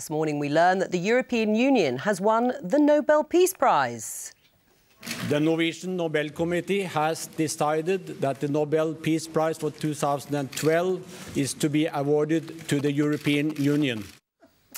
This morning we learn that the European Union has won the Nobel Peace Prize. The Norwegian Nobel Committee has decided that the Nobel Peace Prize for 2012 is to be awarded to the European Union.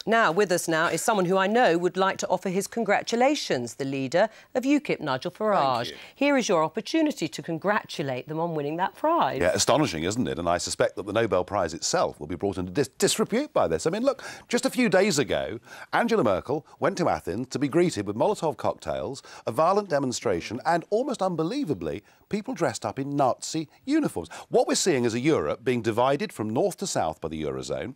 Now, with us now is someone who I know would like to offer his congratulations, the leader of UKIP, Nigel Farage. Here is your opportunity to congratulate them on winning that prize. Yeah, astonishing, isn't it? And I suspect that the Nobel Prize itself will be brought into disrepute by this. I mean, look, just a few days ago, Angela Merkel went to Athens to be greeted with Molotov cocktails, a violent demonstration, and, almost unbelievably, people dressed up in Nazi uniforms. What we're seeing is a Europe being divided from north to south by the Eurozone.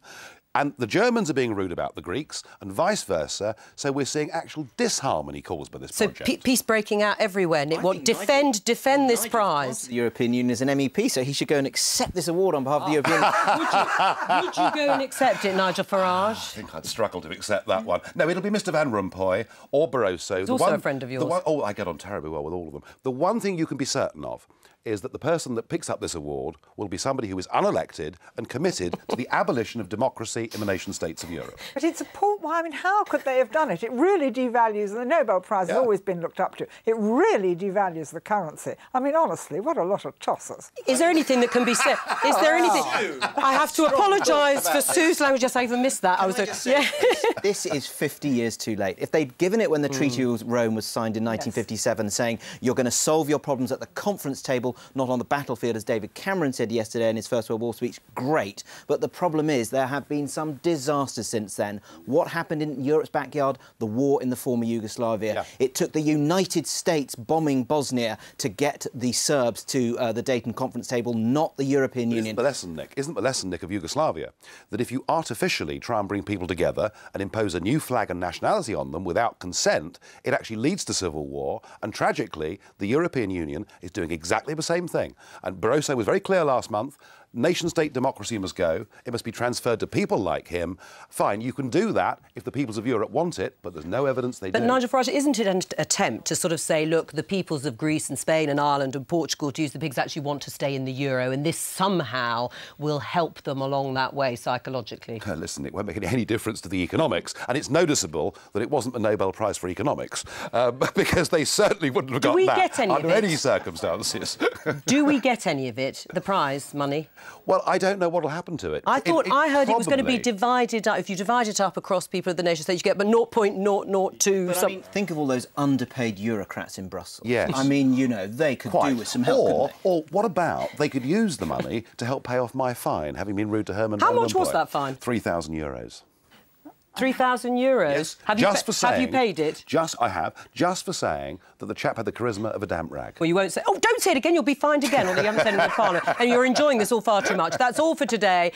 And the Germans are being rude about the Greeks, and vice versa. So we're seeing actual disharmony caused by this project. So peace breaking out everywhere. Nick, what? Defend this prize. The European Union is an MEP, so he should go and accept this award on behalf of the European Union. Would you go and accept it, Nigel Farage? I think I'd struggle to accept that one. No, it'll be Mr Van Rompuy or Barroso. He's also a friend of yours. Oh, I get on terribly well with all of them. The one thing you can be certain of is that the person that picks up this award will be somebody who is unelected and committed to the abolition of democracy in the nation-states of Europe. But it's a poor... I mean, how could they have done it? It really devalues... The Nobel Prize has always been looked up to. It really devalues the currency. I mean, honestly, what a lot of tossers. Is there anything that can be said? Is there anything... I have to apologise for Sue's language. Yes, I even missed that. This is 50 years too late. If they'd given it when the Treaty of Rome was signed in 1957, saying you're going to solve your problems at the conference table, not on the battlefield, as David Cameron said yesterday in his First World War speech, great. But the problem is there have been some disasters since then. What happened in Europe's backyard? The war in the former Yugoslavia. Yeah. It took the United States bombing Bosnia to get the Serbs to the Dayton conference table, not the European Union. Isn't the lesson, Nick, of Yugoslavia that if you artificially try and bring people together and impose a new flag and nationality on them without consent, it actually leads to civil war, and tragically the European Union is doing exactly the same thing. And Barroso was very clear last month. Nation-state democracy must go. It must be transferred to people like him. Fine, you can do that if the peoples of Europe want it, but there's no evidence they do. But Nigel Farage, isn't it an attempt to sort of say, look, the peoples of Greece and Spain and Ireland and Portugal, to use the pigs, actually want to stay in the euro, and this somehow will help them along that way psychologically? Listen, it won't make any difference to the economics, and it's noticeable that it wasn't the Nobel Prize for economics, because they certainly wouldn't have got that under any circumstances. Do we get any of it, the prize money? Well, I don't know what will happen to it. I heard it was going to be divided up. If you divide it up across people of the nation state, you get but 0.002. But I mean, think of all those underpaid bureaucrats in Brussels. Yes. I mean, you know, they could do with some help. Or what about they could use the money to help pay off my fine, having been rude to Herman Van Rompuy. How much was that fine? €3,000. 3,000 euros? Yes, have you paid it? I have, just for saying that the chap had the charisma of a damp rag. Well, you won't say... Oh, don't say it again, you'll be fined again, although you haven't said it in the Parliament. And you're enjoying this all far too much. That's all for today.